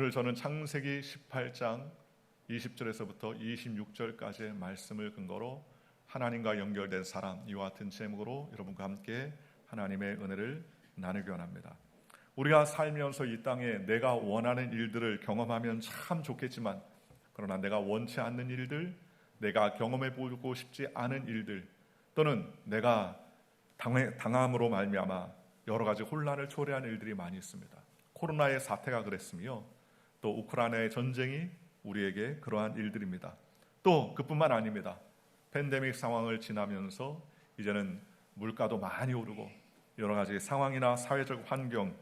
오늘 저는 창세기 18장 20절에서부터 26절까지의 말씀을 근거로 하나님과 연결된 사람, 이와 같은 제목으로 여러분과 함께 하나님의 은혜를 나누기 원합니다. 우리가 살면서 이 땅에 내가 원하는 일들을 경험하면 참 좋겠지만, 그러나 내가 원치 않는 일들, 내가 경험해보고 싶지 않은 일들, 또는 내가 당함으로 말미암아 여러 가지 혼란을 초래하는 일들이 많이 있습니다. 코로나의 사태가 그랬으며, 또 우크라이나의 전쟁이 우리에게 그러한 일들입니다. 또 그뿐만 아닙니다. 팬데믹 상황을 지나면서 이제는 물가도 많이 오르고 여러 가지 상황이나 사회적 환경,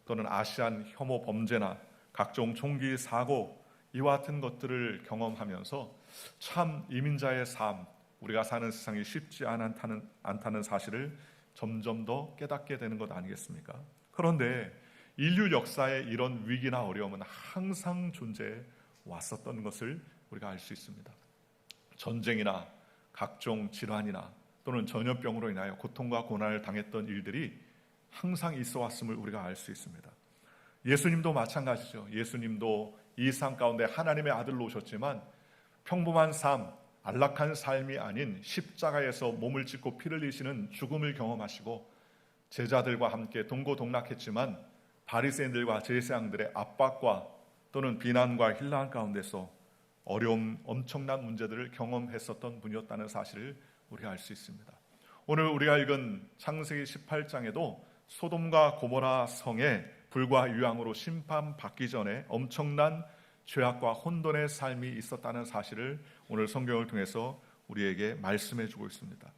또는 아시안 혐오 범죄나 각종 총기 사고, 이와 같은 것들을 경험하면서 참 이민자의 삶, 우리가 사는 세상이 쉽지 않다는 사실을 점점 더 깨닫게 되는 것 아니겠습니까? 그런데 인류 역사에 이런 위기나 어려움은 항상 존재해 왔었던 것을 우리가 알 수 있습니다. 전쟁이나 각종 질환이나 또는 전염병으로 인하여 고통과 고난을 당했던 일들이 항상 있어 왔음을 우리가 알 수 있습니다. 예수님도 마찬가지죠. 예수님도 이 삶 가운데 하나님의 아들로 오셨지만 평범한 삶, 안락한 삶이 아닌 십자가에서 몸을 찢고 피를 흘리시는 죽음을 경험하시고 제자들과 함께 동고동락했지만 바리새인들과 제사장들의 압박과 또는 비난과 힐난 가운데서 어려움, 엄청난 문제들을 경험했었던 분이었다는 사실을 우리가 알 수 있습니다. 오늘 우리가 읽은 창세기 18장에도 소돔과 고모라 성에 불과 유황으로 심판받기 전에 엄청난 죄악과 혼돈의 삶이 있었다는 사실을 오늘 성경을 통해서 우리에게 말씀해 주고 있습니다.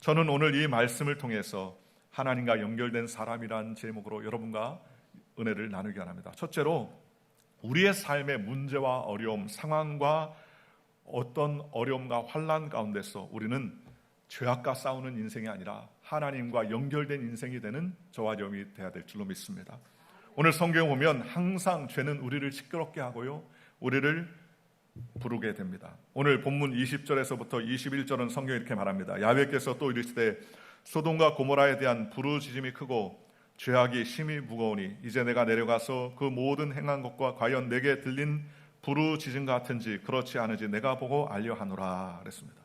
저는 오늘 이 말씀을 통해서 하나님과 연결된 사람이란 제목으로 여러분과 은혜를 나누기 원합니다. 첫째로, 우리의 삶의 문제와 어려움, 상황과 어떤 어려움과 환난 가운데서 우리는 죄악과 싸우는 인생이 아니라 하나님과 연결된 인생이 되는 저와 여러분이 되어야 될 줄로 믿습니다. 오늘 성경 보면 항상 죄는 우리를 시끄럽게 하고요, 우리를 부르게 됩니다. 오늘 본문 20절에서부터 21절은 성경이 이렇게 말합니다. 야훼께서 또 이르시되 소돔과 고모라에 대한 부르짖음이 크고 죄악이 심히 무거우니 이제 내가 내려가서 그 모든 행한 것과 과연 내게 들린 부르짖음 같은지 그렇지 않은지 내가 보고 알려하노라 그랬습니다.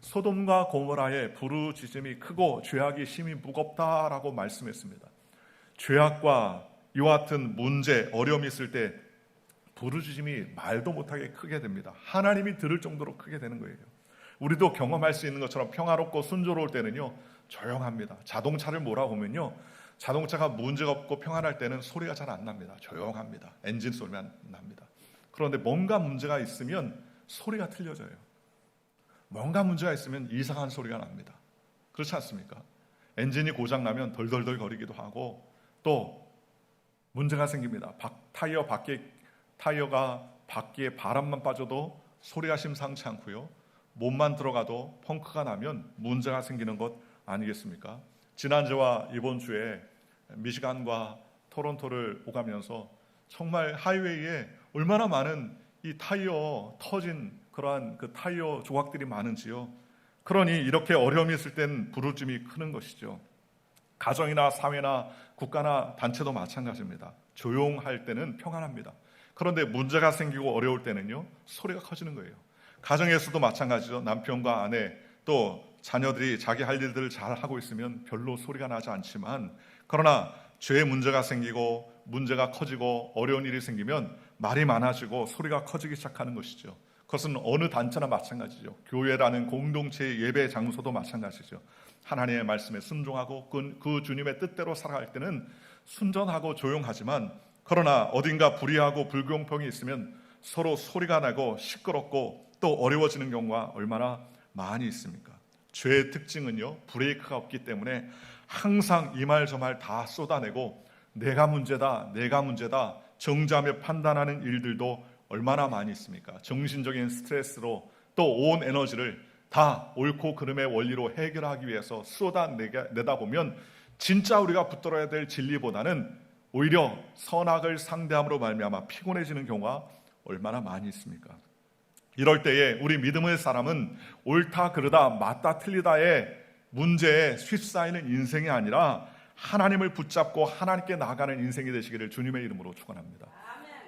소돔과 고모라의 부르짖음이 크고 죄악이 심히 무겁다라고 말씀했습니다. 죄악과 이와 같은 문제, 어려움이 있을 때 부르짖음이 말도 못하게 크게 됩니다. 하나님이 들을 정도로 크게 되는 거예요. 우리도 경험할 수 있는 것처럼 평화롭고 순조로울 때는요 조용합니다. 자동차를 몰아보면요, 자동차가 문제가 없고 평안할 때는 소리가 잘 안 납니다. 조용합니다. 엔진 소리만 납니다. 그런데 뭔가 문제가 있으면 소리가 틀려져요. 뭔가 문제가 있으면 이상한 소리가 납니다. 그렇지 않습니까? 엔진이 고장나면 덜덜덜 거리기도 하고, 또 문제가 생깁니다. 타이어가 바퀴에 바람만 빠져도 소리가 심상치 않고요, 몸만 들어가도 펑크가 나면 문제가 생기는 것 아니겠습니까? 지난주와 이번 주에 미시간과 토론토를 오가면서 정말 하이웨이에 얼마나 많은 이 타이어 터진 그러한 그 타이어 조각들이 많은지요. 그러니 이렇게 어려움이 있을 땐 부르짖음이 크는 것이죠. 가정이나 사회나 국가나 단체도 마찬가지입니다. 조용할 때는 평안합니다. 그런데 문제가 생기고 어려울 때는요 소리가 커지는 거예요. 가정에서도 마찬가지죠. 남편과 아내 또 자녀들이 자기 할 일들을 잘 하고 있으면 별로 소리가 나지 않지만, 그러나 죄의 문제가 생기고 문제가 커지고 어려운 일이 생기면 말이 많아지고 소리가 커지기 시작하는 것이죠. 그것은 어느 단체나 마찬가지죠. 교회라는 공동체의 예배 장소도 마찬가지죠. 하나님의 말씀에 순종하고 그 주님의 뜻대로 살아갈 때는 순전하고 조용하지만, 그러나 어딘가 불의하고 불공평이 있으면 서로 소리가 나고 시끄럽고 또 어려워지는 경우가 얼마나 많이 있습니까? 죄의 특징은요 브레이크가 없기 때문에 항상 이 말 저 말 다 쏟아내고 내가 문제다 정죄하며 판단하는 일들도 얼마나 많이 있습니까? 정신적인 스트레스로 또 온 에너지를 다 옳고 그름의 원리로 해결하기 위해서 쏟아내다 보면 진짜 우리가 붙들어야 될 진리보다는 오히려 선악을 상대함으로 말미암아 피곤해지는 경우가 얼마나 많이 있습니까? 이럴 때에 우리 믿음의 사람은 옳다 그르다 맞다 틀리다의 문제에 휩싸이는 인생이 아니라 하나님을 붙잡고 하나님께 나아가는 인생이 되시기를 주님의 이름으로 축원합니다.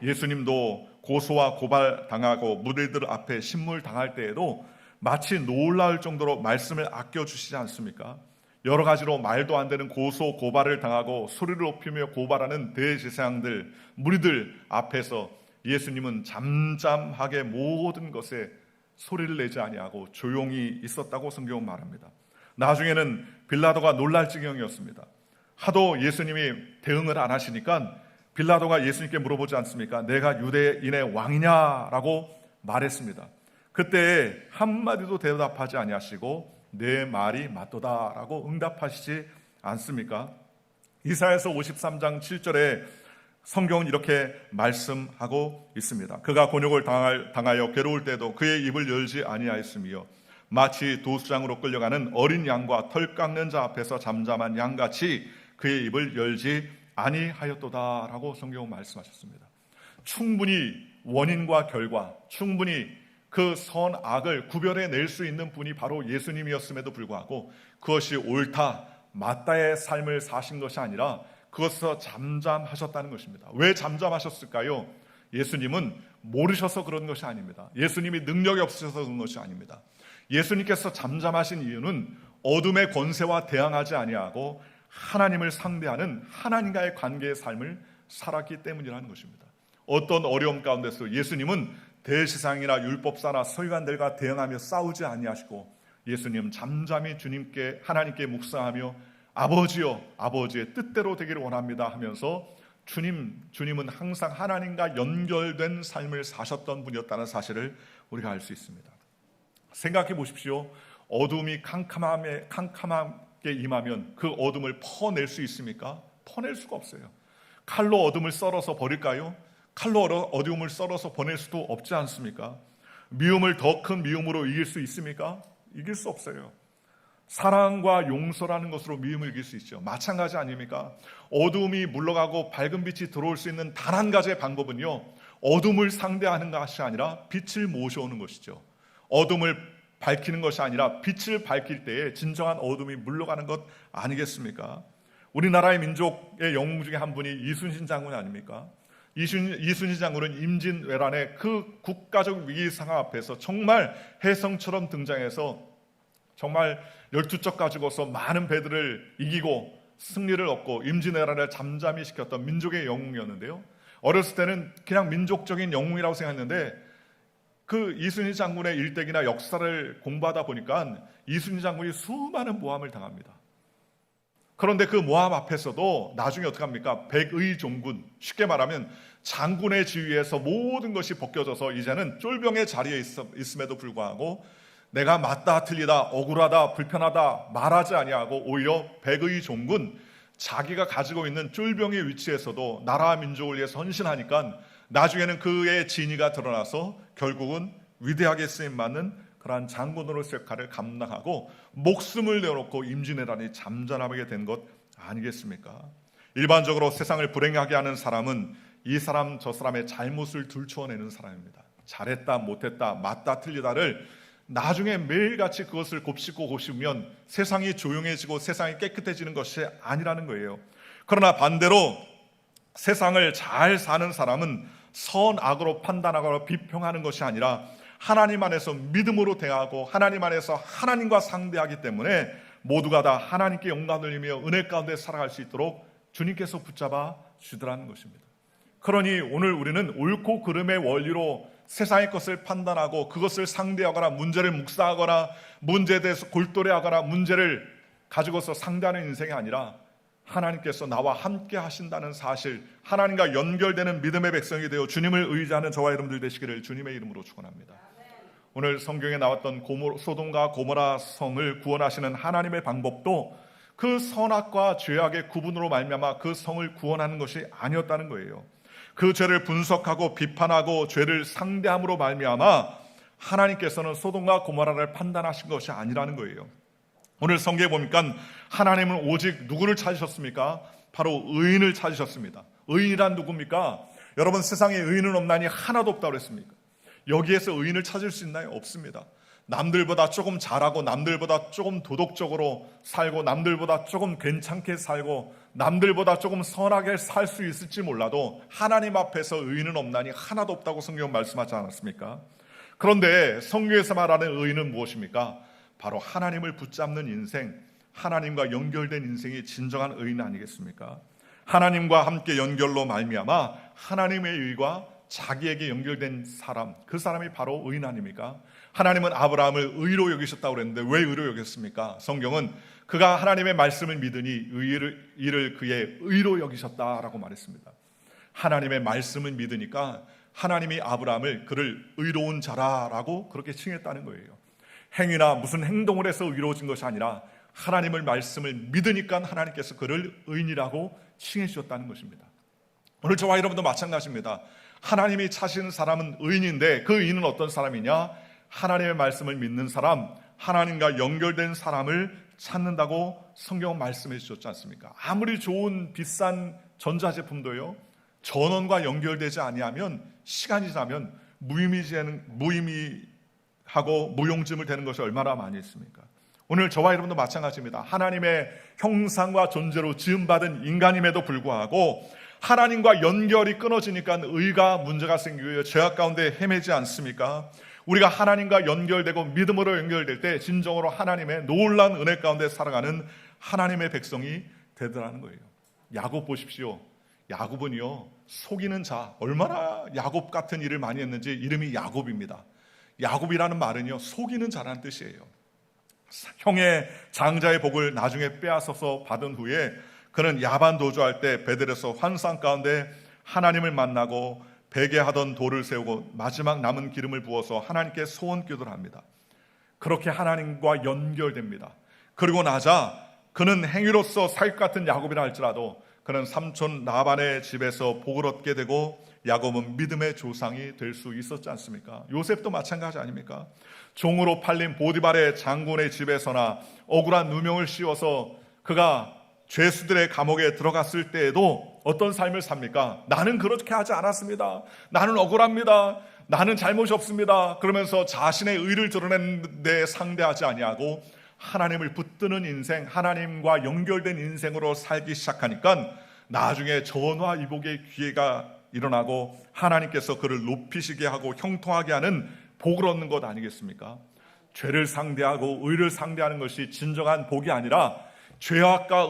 예수님도 고소와 고발당하고 무리들 앞에 신물당할 때에도 마치 놀라울 정도로 말씀을 아껴주시지 않습니까? 여러 가지로 말도 안 되는 고소 고발을 당하고 소리를 높이며 고발하는 대제사장들, 무리들 앞에서 예수님은 잠잠하게 모든 것에 소리를 내지 아니하고 조용히 있었다고 성경은 말합니다. 나중에는 빌라도가 놀랄 지경이었습니다. 하도 예수님이 대응을 안 하시니까 빌라도가 예수님께 물어보지 않습니까? 내가 유대인의 왕이냐라고 말했습니다. 그때 한마디도 대답하지 아니하시고 내 말이 맞도다라고 응답하시지 않습니까? 이사야서 53장 7절에 성경은 이렇게 말씀하고 있습니다. 그가 곤욕을 당하여 괴로울 때도 그의 입을 열지 아니하였으며 마치 도수장으로 끌려가는 어린 양과 털 깎는 자 앞에서 잠잠한 양같이 그의 입을 열지 아니하였도다라고 성경은 말씀하셨습니다. 충분히 원인과 결과, 충분히 그 선악을 구별해낼 수 있는 분이 바로 예수님이었음에도 불구하고 그것이 옳다, 맞다의 삶을 사신 것이 아니라 그것에서 잠잠하셨다는 것입니다. 왜 잠잠하셨을까요? 예수님은 모르셔서 그런 것이 아닙니다. 예수님이 능력이 없으셔서 그런 것이 아닙니다. 예수님께서 잠잠하신 이유는 어둠의 권세와 대항하지 아니하고 하나님을 상대하는 하나님과의 관계의 삶을 살았기 때문이라는 것입니다. 어떤 어려움 가운데서 예수님은 대제사장이나 율법사나 서기관들과 대응하며 싸우지 아니하시고 예수님은 잠잠히 주님께 하나님께 묵상하며 아버지여 아버지의 뜻대로 되기를 원합니다 하면서 주님은 항상 하나님과 연결된 삶을 사셨던 분이었다는 사실을 우리가 알 수 있습니다. 생각해 보십시오. 어둠이 캄캄하게 임하면 그 어둠을 퍼낼 수 있습니까? 퍼낼 수가 없어요. 칼로 어둠을 썰어서 버릴까요? 칼로 어둠을 썰어서 보낼 수도 없지 않습니까? 미움을 더 큰 미움으로 이길 수 있습니까? 이길 수 없어요. 사랑과 용서라는 것으로 미움을 이길 수 있죠. 마찬가지 아닙니까? 어둠이 물러가고 밝은 빛이 들어올 수 있는 단 한 가지의 방법은요, 어둠을 상대하는 것이 아니라 빛을 모셔오는 것이죠. 어둠을 밝히는 것이 아니라 빛을 밝힐 때에 진정한 어둠이 물러가는 것 아니겠습니까? 우리나라의 민족의 영웅 중에 한 분이 이순신 장군 아닙니까? 이순신 장군은 임진왜란의 그 국가적 위기 상황 앞에서 정말 혜성처럼 등장해서 정말 12척 가지고서 많은 배들을 이기고 승리를 얻고 임진왜란을 잠잠히 시켰던 민족의 영웅이었는데요. 어렸을 때는 그냥 민족적인 영웅이라고 생각했는데 그 이순신 장군의 일대기나 역사를 공부하다 보니까 이순신 장군이 수많은 모함을 당합니다. 그런데 그 모함 앞에서도 나중에 어떻게 합니까? 백의종군, 쉽게 말하면 장군의 지위에서 모든 것이 벗겨져서 이제는 쫄병의 자리에 있음에도 불구하고 내가 맞다 틀리다 억울하다 불편하다 말하지 아니하고 오히려 백의종군, 자기가 가지고 있는 쫄병의 위치에서도 나라와 민족을 위해서 헌신하니까 나중에는 그의 진위가 드러나서 결국은 위대하게 쓰임받는 그러한 장군으로서의 역할을 감당하고 목숨을 내놓고 임진왜란이 잠잠하게 된 것 아니겠습니까? 일반적으로 세상을 불행하게 하는 사람은 이 사람 저 사람의 잘못을 들추어내는 사람입니다. 잘했다 못했다 맞다 틀리다를 나중에 매일같이 그것을 곱씹고 곱씹으면 세상이 조용해지고 세상이 깨끗해지는 것이 아니라는 거예요. 그러나 반대로 세상을 잘 사는 사람은 선악으로 판단하거나 비평하는 것이 아니라 하나님 안에서 믿음으로 대하고 하나님 안에서 하나님과 상대하기 때문에 모두가 다 하나님께 영광 돌리며 은혜 가운데 살아갈 수 있도록 주님께서 붙잡아 주더라는 것입니다. 그러니 오늘 우리는 옳고 그름의 원리로 세상의 것을 판단하고 그것을 상대하거나 문제를 묵상하거나 문제에 대해서 골똘해하거나 문제를 가지고서 상대하는 인생이 아니라 하나님께서 나와 함께 하신다는 사실, 하나님과 연결되는 믿음의 백성이 되어 주님을 의지하는 저와 여러분들 되시기를 주님의 이름으로 축원합니다. 오늘 성경에 나왔던 소돔과 고모라 성을 구원하시는 하나님의 방법도 그 선악과 죄악의 구분으로 말미암아 그 성을 구원하는 것이 아니었다는 거예요. 그 죄를 분석하고 비판하고 죄를 상대함으로 말미암아 하나님께서는 소돔과 고모라를 판단하신 것이 아니라는 거예요. 오늘 성경에 보니까 하나님은 오직 누구를 찾으셨습니까? 바로 의인을 찾으셨습니다. 의인이란 누굽니까? 여러분, 세상에 의인은 없나니 하나도 없다고 그랬습니까? 여기에서 의인을 찾을 수 있나요? 없습니다. 남들보다 조금 잘하고 남들보다 조금 도덕적으로 살고 남들보다 조금 괜찮게 살고 남들보다 조금 선하게 살 수 있을지 몰라도 하나님 앞에서 의인은 없나니 하나도 없다고 성경은 말씀하지 않았습니까? 그런데 성경에서 말하는 의인은 무엇입니까? 바로 하나님을 붙잡는 인생, 하나님과 연결된 인생이 진정한 의인 아니겠습니까? 하나님과 함께 연결로 말미암아 하나님의 의가 자기에게 연결된 사람, 그 사람이 바로 의인 아닙니까? 하나님은 아브라함을 의로 여기셨다고 그랬는데 왜 의로 여겼습니까? 성경은 그가 하나님의 말씀을 믿으니 이를 그의 의로 여기셨다라고 말했습니다. 하나님의 말씀을 믿으니까 하나님이 아브라함을 그를 의로운 자라라고 그렇게 칭했다는 거예요. 행위나 무슨 행동을 해서 의로워진 것이 아니라 하나님의 말씀을 믿으니까 하나님께서 그를 의인이라고 칭해 주셨다는 것입니다. 오늘 저와 여러분도 마찬가지입니다. 하나님이 찾으시는 사람은 의인인데 그 의인은 어떤 사람이냐? 하나님의 말씀을 믿는 사람, 하나님과 연결된 사람을 찾는다고 성경은 말씀해 주셨지 않습니까? 아무리 좋은 비싼 전자제품도요, 전원과 연결되지 아니하면 시간이 지나면 무의미하고 무용지물 되는 것이 얼마나 많이 있습니까? 오늘 저와 여러분도 마찬가지입니다. 하나님의 형상과 존재로 지음받은 인간임에도 불구하고 하나님과 연결이 끊어지니까 의가 문제가 생기고 죄악 가운데 헤매지 않습니까? 우리가 하나님과 연결되고 믿음으로 연결될 때 진정으로 하나님의 놀라운 은혜 가운데 살아가는 하나님의 백성이 되더라는 거예요. 야곱 보십시오. 야곱은요, 속이는 자, 얼마나 야곱 같은 일을 많이 했는지 이름이 야곱입니다. 야곱이라는 말은요, 속이는 자라는 뜻이에요. 형의 장자의 복을 나중에 빼앗아서 받은 후에 그는 야반 도주할 때 베델에서 환상 가운데 하나님을 만나고 베개하던 돌을 세우고 마지막 남은 기름을 부어서 하나님께 소원 기도를 합니다. 그렇게 하나님과 연결됩니다. 그리고 나자 그는 행위로서 사익 같은 야곱이라 할지라도 그는 삼촌 라반의 집에서 복을 얻게 되고 야곱은 믿음의 조상이 될 수 있었지 않습니까? 요셉도 마찬가지 아닙니까? 종으로 팔린 보디발의 장군의 집에서나 억울한 누명을 씌워서 그가 죄수들의 감옥에 들어갔을 때에도 어떤 삶을 삽니까? 나는 그렇게 하지 않았습니다. 나는 억울합니다. 나는 잘못이 없습니다. 그러면서 자신의 의를 드러내는데 상대하지 아니하고 하나님을 붙드는 인생, 하나님과 연결된 인생으로 살기 시작하니까 나중에 전화위복의 기회가 일어나고 하나님께서 그를 높이시게 하고 형통하게 하는 복을 얻는 것 아니겠습니까? 죄를 상대하고 의를 상대하는 것이 진정한 복이 아니라 죄악과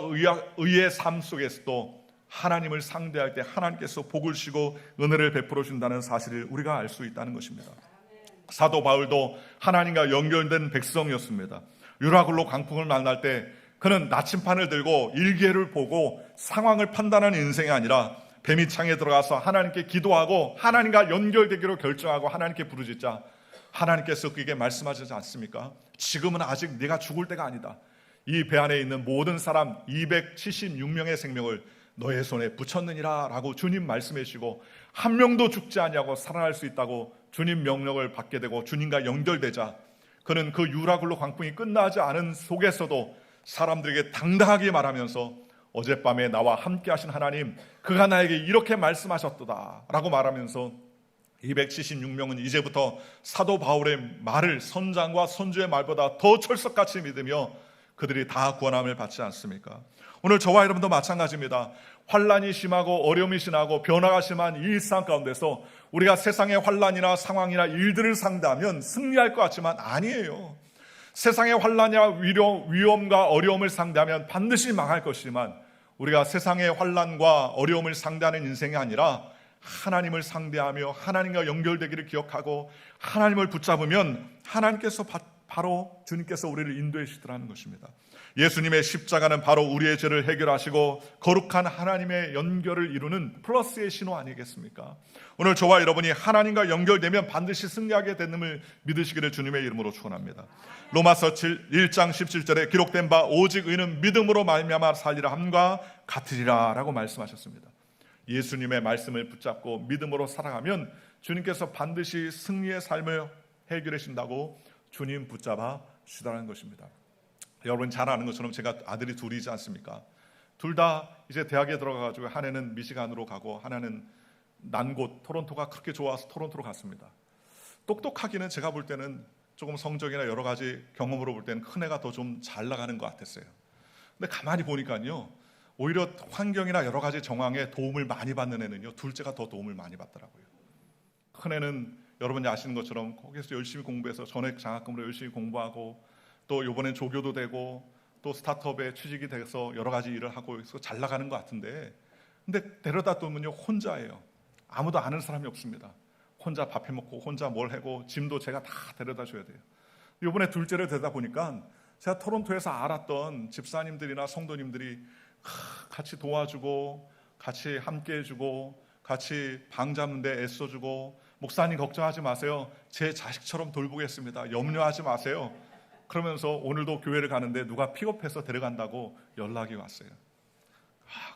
의의 삶 속에서도 하나님을 상대할 때 하나님께서 복을 주시고 은혜를 베풀어 준다는 사실을 우리가 알 수 있다는 것입니다. 사도 바울도 하나님과 연결된 백성이었습니다. 유라굴로 광풍을 만날 때 그는 나침판을 들고 일기예를 보고 상황을 판단하는 인생이 아니라 뱀이 창에 들어가서 하나님께 기도하고 하나님과 연결되기로 결정하고 하나님께 부르짖자 하나님께서 그에게 말씀하시지 않습니까? 지금은 아직 네가 죽을 때가 아니다. 이 배 안에 있는 모든 사람 276명의 생명을 너의 손에 붙였느니라 라고 주님 말씀해 주시고 한 명도 죽지 아니하고 살아날 수 있다고 주님 명령을 받게 되고 주님과 연결되자 그는 그 유라굴로 광풍이 끝나지 않은 속에서도 사람들에게 당당하게 말하면서 어젯밤에 나와 함께 하신 하나님 그가 나에게 이렇게 말씀하셨도다 라고 말하면서 276명은 이제부터 사도 바울의 말을 선장과 선주의 말보다 더 철석같이 믿으며 그들이 다 구원함을 받지 않습니까? 오늘 저와 여러분도 마찬가지입니다. 환난이 심하고 어려움이 심하고 변화가 심한 이 일상 가운데서 우리가 세상의 환난이나 상황이나 일들을 상대하면 승리할 것 같지만 아니에요. 세상의 환난이나 위험과 어려움을 상대하면 반드시 망할 것이지만 우리가 세상의 환난과 어려움을 상대하는 인생이 아니라 하나님을 상대하며 하나님과 연결되기를 기억하고 하나님을 붙잡으면 하나님께서 바로 주님께서 우리를 인도해 주시더라는 것입니다. 예수님의 십자가는 바로 우리의 죄를 해결하시고 거룩한 하나님의 연결을 이루는 플러스의 신호 아니겠습니까? 오늘 저와 여러분이 하나님과 연결되면 반드시 승리하게 되는을 믿으시기를 주님의 이름으로 축원합니다. 로마서 1장 17절에 기록된 바 오직 의는 믿음으로 말미암아 살리라 함과 같으리라 라고 말씀하셨습니다. 예수님의 말씀을 붙잡고 믿음으로 살아가면 주님께서 반드시 승리의 삶을 해결해 주신다고 주님 붙잡아 주시다는 것입니다. 여러분 잘 아는 것처럼 제가 아들이 둘이지 않습니까? 둘 다 이제 대학에 들어가가지고 하나는 미시간으로 가고 하나는 난 곳 토론토가 그렇게 좋아서 토론토로 갔습니다. 똑똑하기는 제가 볼 때는 조금 성적이나 여러 가지 경험으로 볼 때는 큰애가 더 좀 잘 나가는 것 같았어요. 근데 가만히 보니까요, 오히려 환경이나 여러 가지 정황에 도움을 많이 받는 애는요, 둘째가 더 도움을 많이 받더라고요. 큰애는 여러분이 아시는 것처럼 거기서 열심히 공부해서 전액 장학금으로 열심히 공부하고, 또 이번엔 조교도 되고, 또 스타트업에 취직이 돼서 여러 가지 일을 하고 있어 잘 나가는 것 같은데, 근데 데려다 두면요, 혼자예요. 아무도 아는 사람이 없습니다. 혼자 밥해 먹고 혼자 뭘 하고, 짐도 제가 다 데려다 줘야 돼요. 이번에 둘째를 데려다 보니까 제가 토론토에서 알았던 집사님들이나 성도님들이 같이 도와주고, 같이 함께 해주고, 같이 방 잡는데 애써주고, 목사님 걱정하지 마세요, 제 자식처럼 돌보겠습니다, 염려하지 마세요, 그러면서 오늘도 교회를 가는데 누가 픽업해서 데려간다고 연락이 왔어요.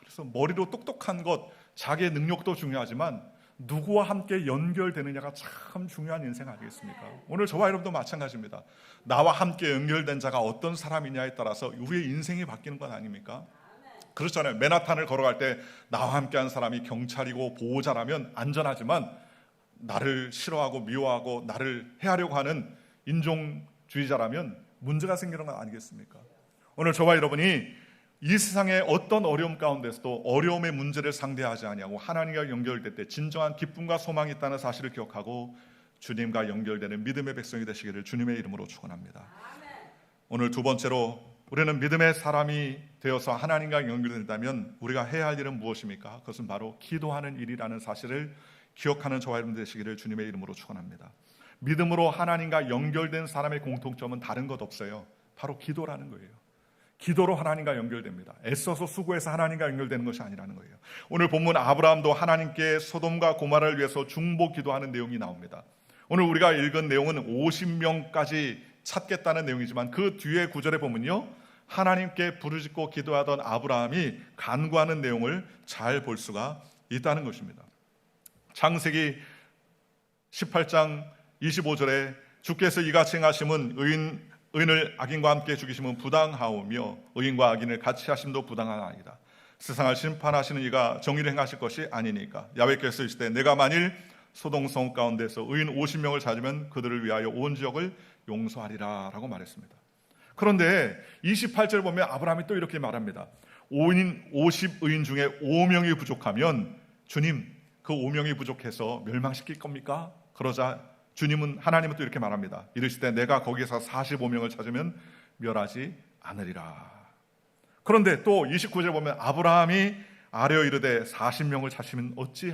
그래서 머리로 똑똑한 것, 자기의 능력도 중요하지만 누구와 함께 연결되느냐가 참 중요한 인생 아니겠습니까? 오늘 저와 여러분도 마찬가지입니다. 나와 함께 연결된 자가 어떤 사람이냐에 따라서 우리의 인생이 바뀌는 것 아닙니까? 그렇잖아요. 맨하탄을 걸어갈 때 나와 함께한 사람이 경찰이고 보호자라면 안전하지만, 나를 싫어하고 미워하고 나를 해하려고 하는 인종주의자라면 문제가 생기는 건 아니겠습니까? 오늘 저와 여러분이 이 세상의 어떤 어려움 가운데서도 어려움의 문제를 상대하지 아니하고 하나님과 연결될 때 진정한 기쁨과 소망이 있다는 사실을 기억하고 주님과 연결되는 믿음의 백성이 되시기를 주님의 이름으로 축원합니다. 오늘 두 번째로, 우리는 믿음의 사람이 되어서 하나님과 연결된다면 우리가 해야 할 일은 무엇입니까? 그것은 바로 기도하는 일이라는 사실을 기억하는 저와 여러분 되시기를 주님의 이름으로 축원합니다. 믿음으로 하나님과 연결된 사람의 공통점은 다른 것 없어요. 바로 기도라는 거예요. 기도로 하나님과 연결됩니다. 애써서 수고해서 하나님과 연결되는 것이 아니라는 거예요. 오늘 본문 아브라함도 하나님께 소돔과 고모라를 위해서 중보 기도하는 내용이 나옵니다. 오늘 우리가 읽은 내용은 50명까지 찾겠다는 내용이지만 그 뒤에 구절에 보면요, 하나님께 부르짖고 기도하던 아브라함이 간구하는 내용을 잘 볼 수가 있다는 것입니다. 창세기 18장 25절에 주께서 이같이 행하심은 의인을 악인과 함께 죽이심은 부당하오며 의인과 악인을 같이 하심도 부당하나이다. 세상을 심판하시는 이가 정의를 행하실 것이 아니니까. 야훼께서 이르시되 내가 만일 소돔성 가운데서 의인 50명을 찾으면 그들을 위하여 온 지역을 용서하리라 라고 말했습니다. 그런데 28절 보면 아브라함이 또 이렇게 말합니다. 50의인 중에 5명이 부족하면 주님, 그 5명이 부족해서 멸망시킬 겁니까? 그러자 하나님은 또 이렇게 말합니다. 이르시되 내가 거기서 45명을 찾으면 멸하지 않으리라. 그런데 또 29절 보면 아브라함이 아뢰어 이르되 40명을 찾으면 어찌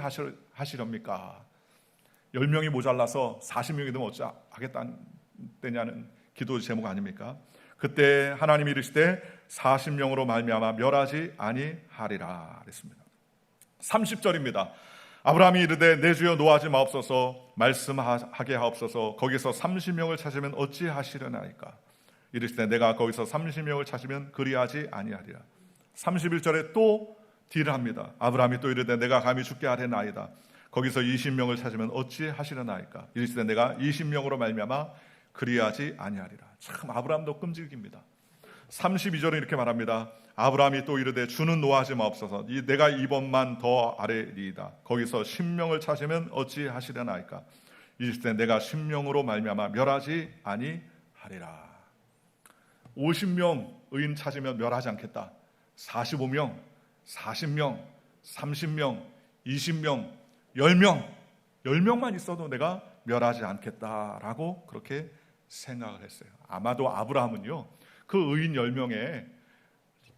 하시렵니까? 10명이 모자라서 40명이 되면 어찌 하겠다냐는 기도 제목 아닙니까? 그때 하나님이 이르시되 40명으로 말미암아 멸하지 아니하리라 그랬습니다. 30절입니다. 아브라함이 이르되 내 주여 노하지 마옵소서, 말씀하게 하옵소서. 거기서 30명을 찾으면 어찌 하시려나이까? 이르시되 내가 거기서 30명을 찾으면 그리하지 아니하리라. 31절에 또 딜을 합니다. 아브라함이 또 이르되 내가 감히 죽게 하려나이다. 거기서 20명을 찾으면 어찌 하시려나이까? 이르시되 내가 20명으로 말미암아 그리하지 아니하리라. 참 아브라함도 끔찍입니다. 32절은 이렇게 말합니다. 아브라함이 또 이르되 주는 노하지 마옵소서, 내가 이번만 더 아뢰리이다. 거기서 10명을 찾으면 어찌 하시려나이까? 이르시되 내가 10명으로 말미암아 멸하지 아니하리라. 50명 의인 찾으면 멸하지 않겠다. 45명, 40명, 30명, 20명, 10명만 있어도 내가 멸하지 않겠다라고 그렇게 생각을 했어요. 아마도 아브라함은요, 그 의인 10명에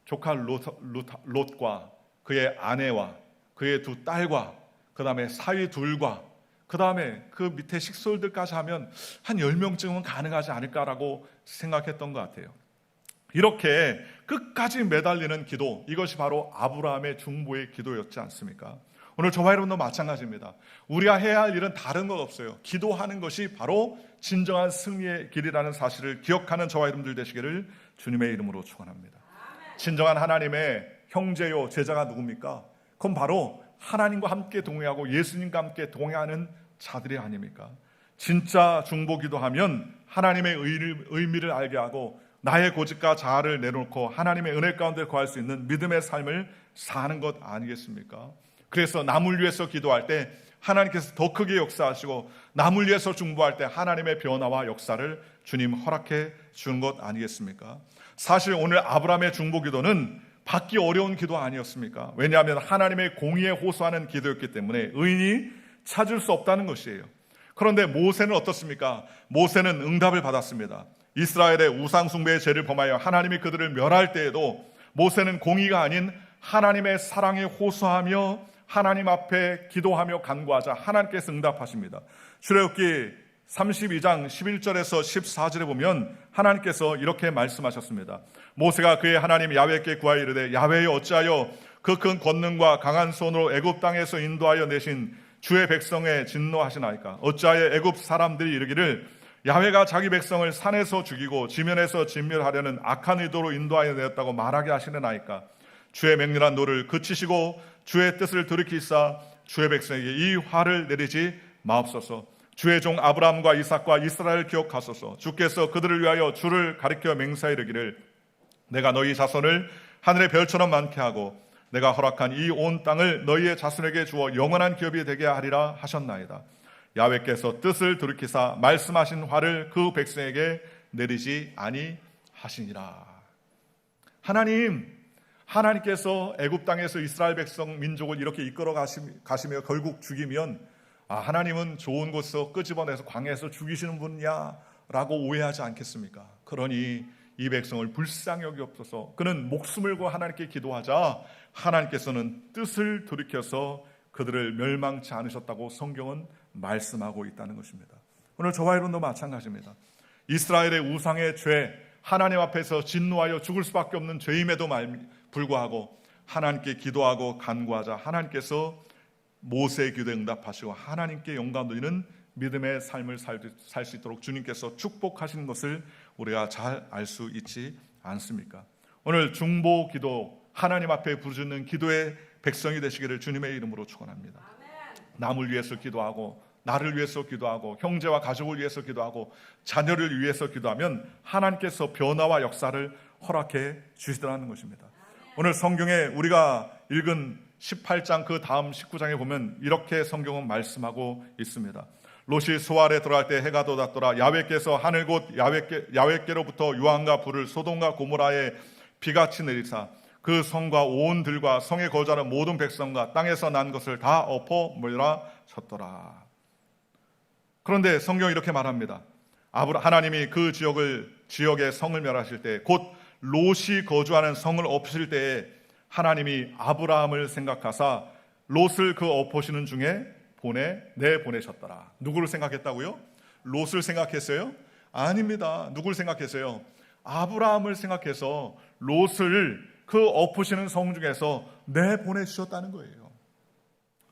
조카 롯과 그의 아내와 그의 두 딸과 그 다음에 사위 둘과 그 다음에 그 밑에 식솔들까지 하면 한 10명쯤은 가능하지 않을까라고 생각했던 것 같아요. 이렇게 끝까지 매달리는 기도, 이것이 바로 아브라함의 중보의 기도였지 않습니까? 오늘 저와 여러분도 마찬가지입니다. 우리가 해야 할 일은 다른 것 없어요. 기도하는 것이 바로 진정한 승리의 길이라는 사실을 기억하는 저와 여러분들 되시기를 주님의 이름으로 축원합니다. 진정한 하나님의 형제요 제자가 누굽니까? 그건 바로 하나님과 함께 동행하고 예수님과 함께 동행하는 자들이 아닙니까? 진짜 중보 기도하면 하나님의 의미를 알게 하고 나의 고집과 자아를 내놓고 하나님의 은혜 가운데 거할 수 있는 믿음의 삶을 사는 것 아니겠습니까? 그래서 남을 위해서 기도할 때 하나님께서 더 크게 역사하시고 남을 위해서 중보할 때 하나님의 변화와 역사를 주님 허락해 주는 것 아니겠습니까? 사실 오늘 아브라함의 중보 기도는 받기 어려운 기도 아니었습니까? 왜냐하면 하나님의 공의에 호소하는 기도였기 때문에 의인이 찾을 수 없다는 것이에요. 그런데 모세는 어떻습니까? 모세는 응답을 받았습니다. 이스라엘의 우상숭배의 죄를 범하여 하나님이 그들을 멸할 때에도 모세는 공의가 아닌 하나님의 사랑에 호소하며 하나님 앞에 기도하며 간구하자 하나님께서 응답하십니다. 출애굽기 32장 11절에서 14절에 보면 하나님께서 이렇게 말씀하셨습니다. 모세가 그의 하나님 야훼께 구하여 이르되 야훼여 어찌하여 그 큰 권능과 강한 손으로 애굽 땅에서 인도하여 내신 주의 백성에 진노하시나이까? 어찌하여 애굽 사람들이 이르기를 야훼가 자기 백성을 산에서 죽이고 지면에서 진멸하려는 악한 의도로 인도하여 내었다고 말하게 하시려나이까? 주의 맹렬한 노를 그치시고 주의 뜻을 돌이키사 주의 백성에게 이 화를 내리지 마옵소서. 주의 종 아브라함과 이삭과 이스라엘을 기억하소서. 주께서 그들을 위하여 주를 가리켜 맹세하여 이르기를 내가 너희 자손을 하늘의 별처럼 많게 하고 내가 허락한 이 온 땅을 너희의 자손에게 주어 영원한 기업이 되게 하리라 하셨나이다. 야훼께서 뜻을 돌이키사 말씀하신 화를 그 백성에게 내리지 아니하시니라. 하나님께서 애굽 땅에서 이스라엘 백성 민족을 이렇게 이끌어 가시며 결국 죽이면 하나님은 좋은 곳에서 끄집어내서 광야에서 죽이시는 분이야 라고 오해하지 않겠습니까? 그러니 이 백성을 불쌍히 여기옵소서. 그는 목숨을 고 하나님께 기도하자 하나님께서는 뜻을 돌이켜서 그들을 멸망치 않으셨다고 성경은 말씀하고 있다는 것입니다. 오늘 저와 여러분도 마찬가지입니다. 이스라엘의 우상의 죄, 하나님 앞에서 진노하여 죽을 수밖에 없는 죄임에도 불구하고 하나님께 기도하고 간구하자 하나님께서 모세의 기도에 응답하시고 하나님께 영광 돌리는 믿음의 삶을 살 수 있도록 주님께서 축복하시는 것을 우리가 잘 알 수 있지 않습니까? 오늘 중보 기도, 하나님 앞에 부르짖는 기도의 백성이 되시기를 주님의 이름으로 축원합니다. 남을 위해서 기도하고 나를 위해서 기도하고 형제와 가족을 위해서 기도하고 자녀를 위해서 기도하면 하나님께서 변화와 역사를 허락해 주시더라는 것입니다. 오늘 성경에 우리가 읽은 18장 그 다음 19장에 보면 이렇게 성경은 말씀하고 있습니다. 롯이 소알에 들어갈 때 해가 돋았더라. 야훼께서 하늘 곧 야훼께로부터 유황과 불을 소돔과 고모라에 비같이 내리사 그 성과 온 들과 성에 거주하는 모든 백성과 땅에서 난 것을 다 엎어 몰아쳤더라. 그런데 성경이 이렇게 말합니다. 하나님이 그 지역의 성을 멸하실 때 곧 롯이 거주하는 성을 엎으실 때에 하나님이 아브라함을 생각하사 롯을 그 엎으시는 중에 내보내셨더라. 누구를 생각했다고요? 롯을 생각했어요? 아닙니다. 누구를 생각했어요? 아브라함을 생각해서 롯을 그 엎으시는 성 중에서 내보내주셨다는 거예요.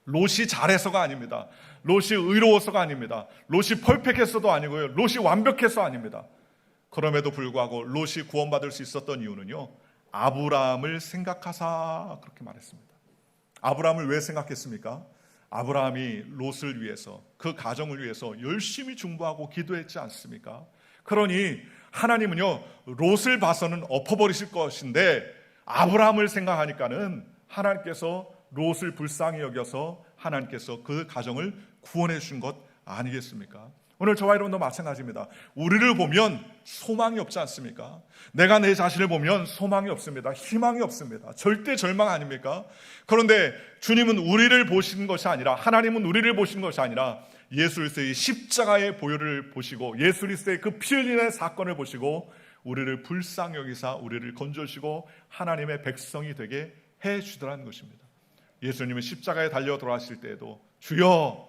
롯이 잘해서가 아닙니다. 롯이 의로워서가 아닙니다. 롯이 퍼펙했어도 아니고요. 롯이 완벽해서 아닙니다. 그럼에도 불구하고 롯이 구원받을 수 있었던 이유는요, 아브라함을 생각하사 그렇게 말했습니다. 아브라함을 왜 생각했습니까? 아브라함이 롯을 위해서, 그 가정을 위해서 열심히 중보하고 기도했지 않습니까? 그러니 하나님은요, 롯을 봐서는 엎어버리실 것인데 아브라함을 생각하니까는 하나님께서 롯을 불쌍히 여겨서 하나님께서 그 가정을 구원해 주신 것 아니겠습니까? 오늘 저와 여러분도 마찬가지입니다. 우리를 보면 소망이 없지 않습니까? 내가 내 자신을 보면 소망이 없습니다. 희망이 없습니다. 절대 절망 아닙니까? 그런데 주님은 우리를 보시는 것이 아니라, 하나님은 우리를 보시는 것이 아니라 예수 그리스도의 십자가의 보혈을 보시고 예수 그리스도의 그 피 흘리는 사건을 보시고 우리를 불쌍히 여기사 우리를 건져주시고 하나님의 백성이 되게 해주더라는 것입니다. 예수님은 십자가에 달려 돌아가실 때에도 주여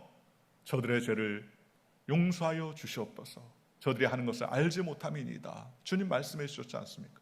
저들의 죄를 용서하여 주시옵소서. 저들이 하는 것을 알지 못함이니이다. 주님 말씀해 주셨지 않습니까?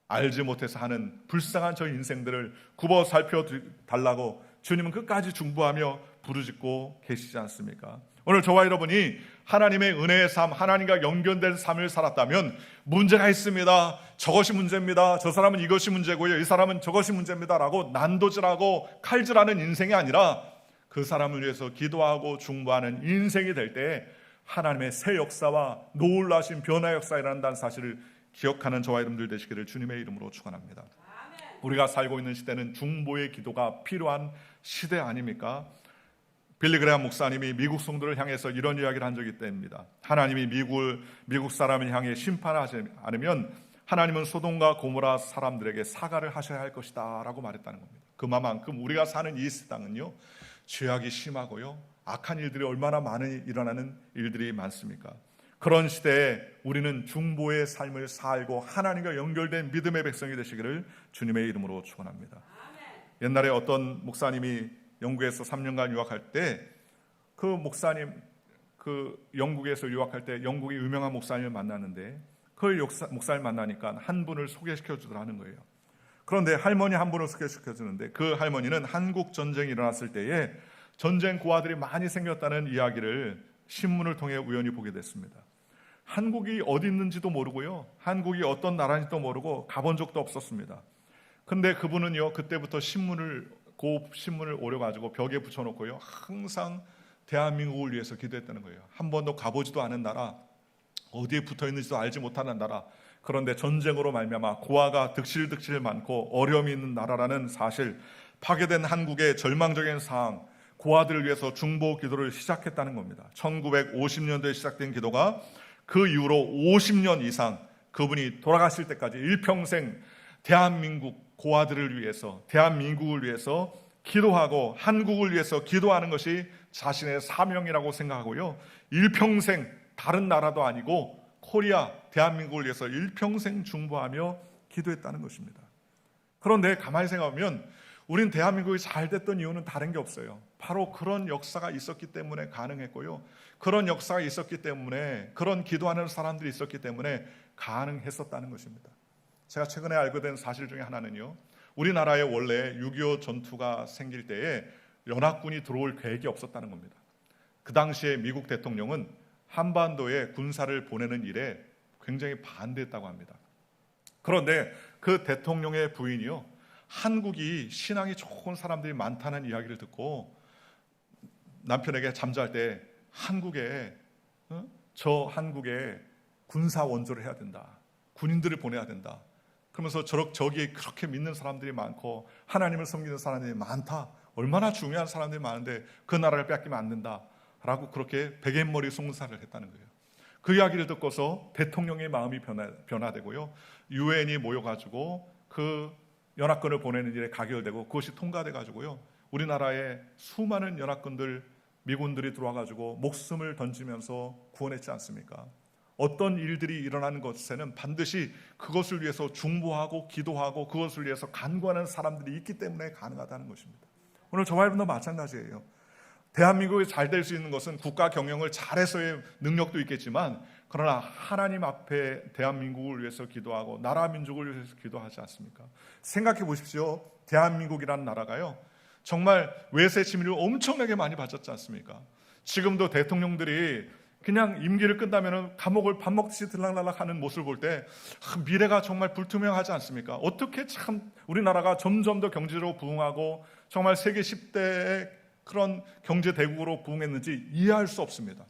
알지 못해서 하는 불쌍한 저희 인생들을 굽어 살펴달라고 주님은 끝까지 중보하며 부르짖고 계시지 않습니까? 오늘 저와 여러분이 하나님의 은혜의 삶, 하나님과 연결된 삶을 살았다면 문제가 있습니다. 저것이 문제입니다. 저 사람은 이것이 문제고요. 이 사람은 저것이 문제입니다. 라고 난도질하고 칼질하는 인생이 아니라 그 사람을 위해서 기도하고 중보하는 인생이 될 때 하나님의 새 역사와 놀라신 변화 역사가 일어난다는 사실을 기억하는 저와 여러분들 되시기를 주님의 이름으로 축원합니다. 우리가 살고 있는 시대는 중보의 기도가 필요한 시대 아닙니까? 빌리 그레함 목사님이 미국 성도를 향해서 이런 이야기를 한 적이 있답니다. 하나님이 미국 사람을 향해 심판하지 않으면 하나님은 소돔과 고모라 사람들에게 사과를 하셔야 할 것이다 라고 말했다는 겁니다. 그만큼 우리가 사는 이 땅은요, 죄악이 심하고요, 악한 일들이 얼마나 많이 일어나는 일들이 많습니까? 그런 시대에 우리는 중보의 삶을 살고 하나님과 연결된 믿음의 백성이 되시기를 주님의 이름으로 축원합니다. 옛날에 어떤 목사님이 영국에서 3년간 유학할 때 그 목사님, 영국에서 유학할 때 영국의 유명한 목사님을 만났는데 그 목사님을 만나니까 한 분을 소개시켜 주더라는 거예요. 그런데 할머니 한 분을 소개시켜 주는데 그 할머니는 한국 전쟁이 일어났을 때에 전쟁 고아들이 많이 생겼다는 이야기를 신문을 통해 우연히 보게 됐습니다. 한국이 어디 있는지도 모르고요, 한국이 어떤 나라인지도 모르고 가본 적도 없었습니다. 근데 그분은요, 그때부터 신문을 오려가지고 벽에 붙여놓고요, 항상 대한민국을 위해서 기도했다는 거예요. 한 번도 가보지도 않은 나라, 어디에 붙어있는지도 알지 못하는 나라, 그런데 전쟁으로 말미암아 고아가 득실득실 많고 어려움이 있는 나라라는 사실, 파괴된 한국의 절망적인 상황, 고아들을 위해서 중보 기도를 시작했다는 겁니다. 1950년도에 시작된 기도가 그 이후로 50년 이상 그분이 돌아가실 때까지 일평생 대한민국 고아들을 위해서, 대한민국을 위해서 기도하고 한국을 위해서 기도하는 것이 자신의 사명이라고 생각하고요, 일평생 다른 나라도 아니고 코리아, 대한민국을 위해서 일평생 중보하며 기도했다는 것입니다. 그런데 가만히 생각하면 우린 대한민국이 잘 됐던 이유는 다른 게 없어요. 바로 그런 역사가 있었기 때문에 가능했고요, 그런 역사가 있었기 때문에, 그런 기도하는 사람들이 있었기 때문에 가능했었다는 것입니다. 제가 최근에 알게 된 사실 중에 하나는요, 우리나라에 원래 6.25 전투가 생길 때에 연합군이 들어올 계획이 없었다는 겁니다. 그 당시에 미국 대통령은 한반도에 군사를 보내는 일에 굉장히 반대했다고 합니다. 그런데 그 대통령의 부인이요, 한국이 신앙이 좋은 사람들이 많다는 이야기를 듣고 남편에게 잠잘 때 한국에 군사 원조를 해야 된다, 군인들을 보내야 된다, 그러면서 저기에 그렇게 믿는 사람들이 많고 하나님을 섬기는 사람들이 많다, 얼마나 중요한 사람들이 많은데 그 나라를 뺏기면 안 된다 라고 그렇게 베갯머리 송사를 했다는 거예요. 그 이야기를 듣고서 대통령의 마음이 변화되고요, 유엔이 모여가지고 그 연합군을 보내는 일에 가결되고 그것이 통과돼가지고요, 우리나라에 수많은 연합군들, 미군들이 들어와가지고 목숨을 던지면서 구원했지 않습니까? 어떤 일들이 일어나는 것에는 반드시 그것을 위해서 중보하고 기도하고 그것을 위해서 간구하는 사람들이 있기 때문에 가능하다는 것입니다. 오늘 저와 여러분도 마찬가지예요. 대한민국이 잘 될 수 있는 것은 국가 경영을 잘해서의 능력도 있겠지만, 그러나 하나님 앞에 대한민국을 위해서 기도하고 나라 민족을 위해서 기도하지 않습니까? 생각해 보십시오. 대한민국이라는 나라가요, 정말 외세 침입을 엄청나게 많이 받았지 않습니까? 지금도 대통령들이 그냥 임기를 끝나면 감옥을 밥 먹듯이 들락날락 하는 모습을 볼 때 미래가 정말 불투명하지 않습니까? 어떻게 참 우리나라가 점점 더 경제적으로 부흥하고 정말 세계 10대의 그런 경제 대국으로 부흥했는지 이해할 수 없습니다.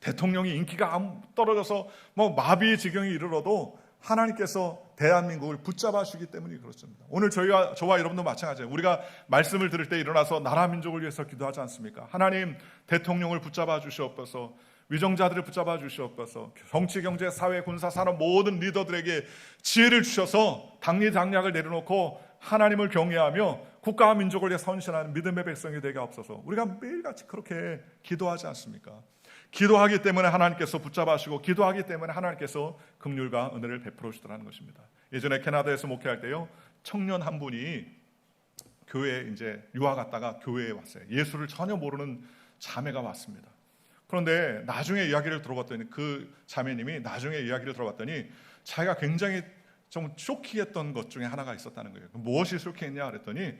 대통령이 인기가 떨어져서 마비의 지경에 이르러도 하나님께서 대한민국을 붙잡아 주기 때문에 그렇습니다. 오늘 저와 여러분도 마찬가지예요. 우리가 말씀을 들을 때 일어나서 나라 민족을 위해서 기도하지 않습니까? 하나님, 대통령을 붙잡아 주시옵소서, 위정자들을 붙잡아 주시옵소서, 정치, 경제, 사회, 군사, 산업 모든 리더들에게 지혜를 주셔서 당리당략을 내려놓고 하나님을 경외하며 국가와 민족을 위해 헌신하는 믿음의 백성이 되게 하옵소서. 우리가 매일같이 그렇게 기도하지 않습니까? 기도하기 때문에 하나님께서 붙잡아주시고, 기도하기 때문에 하나님께서 긍휼과 은혜를 베풀어 주시더라는 것입니다. 예전에 캐나다에서 목회할 때요, 청년 한 분이 교회에 이제 유학 갔다가 교회에 왔어요. 예수를 전혀 모르는 자매가 왔습니다. 그런데 나중에 이야기를 들어봤더니, 그 자매님이 나중에 이야기를 들어봤더니 자기가 굉장히 좀 쇼킹했던 것 중에 하나가 있었다는 거예요. 무엇이 쇼킹했냐 그랬더니,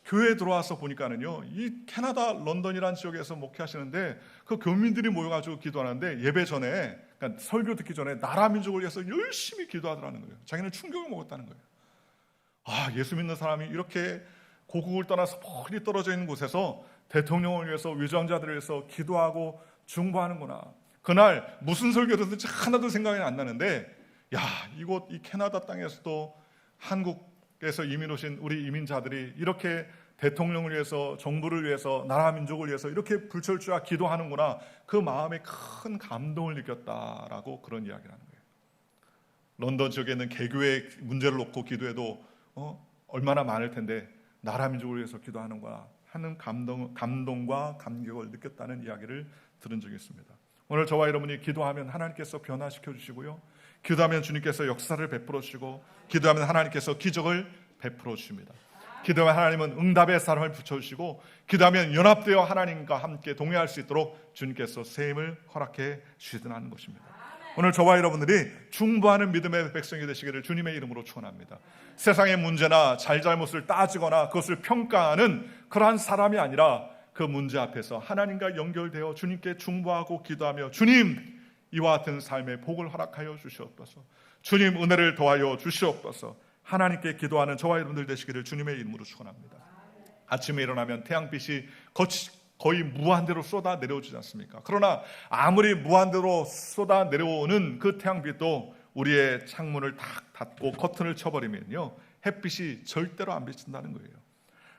교회에 들어와서 보니까는요, 이 캐나다 런던이라는 지역에서 목회하시는데 그 교민들이 모여가지고 기도하는데 예배 전에, 그러니까 설교 듣기 전에 나라 민족을 위해서 열심히 기도하더라는 거예요. 자기는 충격을 먹었다는 거예요. 아, 예수 믿는 사람이 이렇게 고국을 떠나서 멀리 떨어져 있는 곳에서 대통령을 위해서, 위정자들을 위해서 기도하고 중보하는구나. 그날 무슨 설교 듣는지 하나도 생각이 안 나는데, 이 캐나다 땅에서도 한국에서 이민 오신 우리 이민자들이 이렇게 대통령을 위해서, 정부를 위해서, 나라 민족을 위해서 이렇게 불철주야 기도하는구나, 그 마음에 큰 감동을 느꼈다라고 그런 이야기를 하는 거예요. 런던 지역에 있는 개교의 문제를 놓고 기도해도 얼마나 많을 텐데 나라 민족을 위해서 기도하는구나 하는 감동과 감격을 느꼈다는 이야기를 들은 적이 있습니다. 오늘 저와 여러분이 기도하면 하나님께서 변화시켜 주시고요, 기도하면 주님께서 역사를 베풀어 주시고, 기도하면 하나님께서 기적을 베풀어 주십니다. 기도하면 하나님은 응답의 사람을 붙여주시고, 기도하면 연합되어 하나님과 함께 동행할 수 있도록 주님께서 새 힘을 허락해 주시는 것입니다. 오늘 저와 여러분들이 중보하는 믿음의 백성이 되시기를 주님의 이름으로 축원합니다. 세상의 문제나 잘잘못을 따지거나 그것을 평가하는 그러한 사람이 아니라 그 문제 앞에서 하나님과 연결되어 주님께 중보하고 기도하며, 주님, 이와 같은 삶의 복을 허락하여 주시옵소서, 주님 은혜를 더하여 주시옵소서, 하나님께 기도하는 저와 여러분들 되시기를 주님의 이름으로 축원합니다. 아침에 일어나면 태양빛이 거의 무한대로 쏟아 내려오지 않습니까? 그러나 아무리 무한대로 쏟아 내려오는 그 태양빛도 우리의 창문을 탁 닫고 커튼을 쳐버리면요, 햇빛이 절대로 안 비친다는 거예요.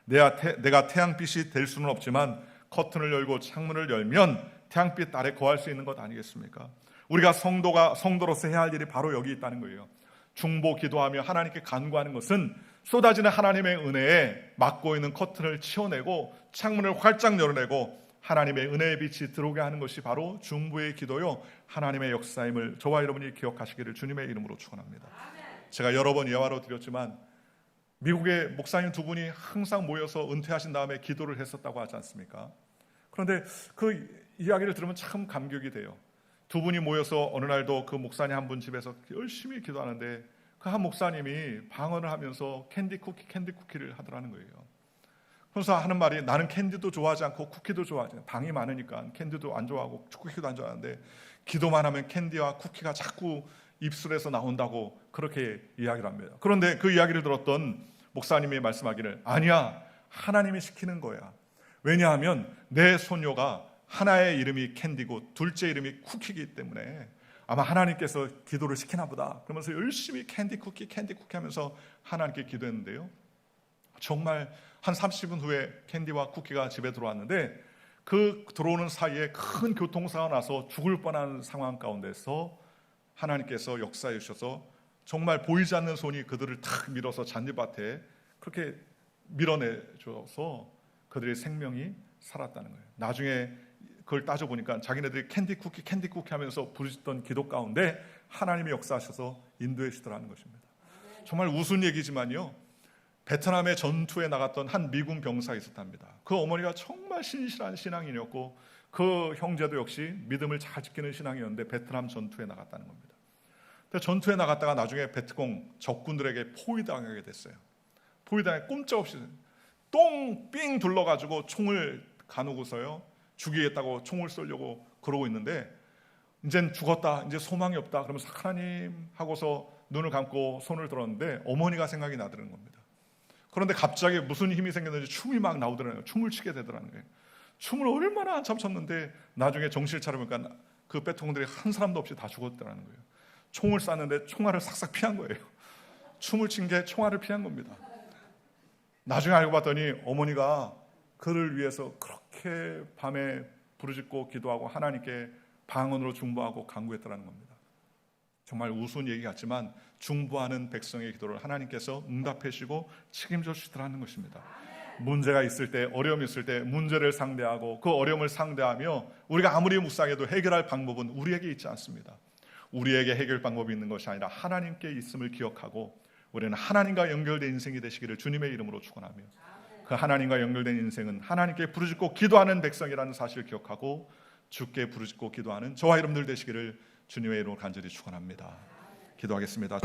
내가 태양빛이 될 수는 없지만 커튼을 열고 창문을 열면 태양빛 아래 거할 수 있는 것 아니겠습니까? 우리가 성도로서 해야 할 일이 바로 여기 있다는 거예요. 중보 기도하며 하나님께 간구하는 것은 쏟아지는 하나님의 은혜에 막고 있는 커튼을 치워내고 창문을 활짝 열어내고 하나님의 은혜의 빛이 들어오게 하는 것이 바로 중보의 기도요, 하나님의 역사임을 저와 여러분이 기억하시기를 주님의 이름으로 축원합니다. 제가 여러 번 예화로 드렸지만 미국의 목사님 두 분이 항상 모여서 은퇴하신 다음에 기도를 했었다고 하지 않습니까? 그런데 그 이야기를 들으면 참 감격이 돼요. 두 분이 모여서 어느 날도 그 목사님 한 분 집에서 열심히 기도하는데 그 한 목사님이 방언을 하면서 캔디 쿠키를 하더라는 거예요. 그래서 하는 말이, 나는 캔디도 좋아하지 않고 쿠키도 좋아하지 않고, 방이 많으니까 캔디도 안 좋아하고 쿠키도 안 좋아하는데 기도만 하면 캔디와 쿠키가 자꾸 입술에서 나온다고 그렇게 이야기를 합니다. 그런데 그 이야기를 들었던 목사님이 말씀하기를, 아니야, 하나님이 시키는 거야. 왜냐하면 내 손녀가 하나의 이름이 캔디고 둘째 이름이 쿠키이기 때문에 아마 하나님께서 기도를 시키나 보다. 그러면서 열심히 캔디 쿠키 하면서 하나님께 기도했는데요, 정말 한 30분 후에 캔디와 쿠키가 집에 들어왔는데 그 들어오는 사이에 큰 교통사고가 나서 죽을 뻔한 상황 가운데서 하나님께서 역사해 주셔서 정말 보이지 않는 손이 그들을 탁 밀어서 잔디밭에 그렇게 밀어내줘서 그들의 생명이 살았다는 거예요. 나중에 그걸 따져보니까 자기네들이 캔디 쿠키 하면서 부르짖던 기도 가운데 하나님이 역사하셔서 인도해 주시더라는 것입니다. 정말 우스운 얘기지만요, 베트남의 전투에 나갔던 한 미군 병사가 있었답니다. 그 어머니가 정말 신실한 신앙인이었고 그 형제도 역시 믿음을 잘 지키는 신앙이었는데 베트남 전투에 나갔다는 겁니다. 전투에 나갔다가 나중에 베트콩 적군들에게 포위당하게 됐어요. 포위당해 꼼짝없이 똥삥 둘러가지고 총을 가누고서요, 죽이겠다고 총을 쏘려고 그러고 있는데 이젠 죽었다, 이제 소망이 없다 그러면서 하나님 하고서 눈을 감고 손을 들었는데 어머니가 생각이 나더라는 겁니다. 그런데 갑자기 무슨 힘이 생겼는지 춤이 막 나오더라고요. 춤을 추게 되더라는 거예요. 춤을 얼마나 한참 췄는데 나중에 정신을 차려보니까 그 베트콩들이 한 사람도 없이 다 죽었더라는 거예요. 총을 쐈는데 총알을 싹싹 피한 거예요. 춤을 춘 게 총알을 피한 겁니다. 나중에 알고 봤더니 어머니가 그를 위해서 그렇게 밤에 부르짖고 기도하고 하나님께 방언으로 중보하고 간구했더라는 겁니다. 정말 우스운 얘기 같지만 중보하는 백성의 기도를 하나님께서 응답해 주시고 책임져 주시더라는 것입니다. 문제가 있을 때, 어려움이 있을 때 문제를 상대하고 그 어려움을 상대하며 우리가 아무리 묵상해도 해결할 방법은 우리에게 있지 않습니다. 우리에게 해결 방법이 있는 것이 아니라 하나님께 있음을 기억하고 우리는 하나님과 연결된 인생이 되시기를 주님의 이름으로 축원하며, 그 하나님과 연결된 인생은 하나님께 부르짖고 기도하는 백성이라는 사실을 기억하고 주께 부르짖고 기도하는 저와 여러분들 되시기를 주님의 이름으로 간절히 축원합니다. 기도하겠습니다.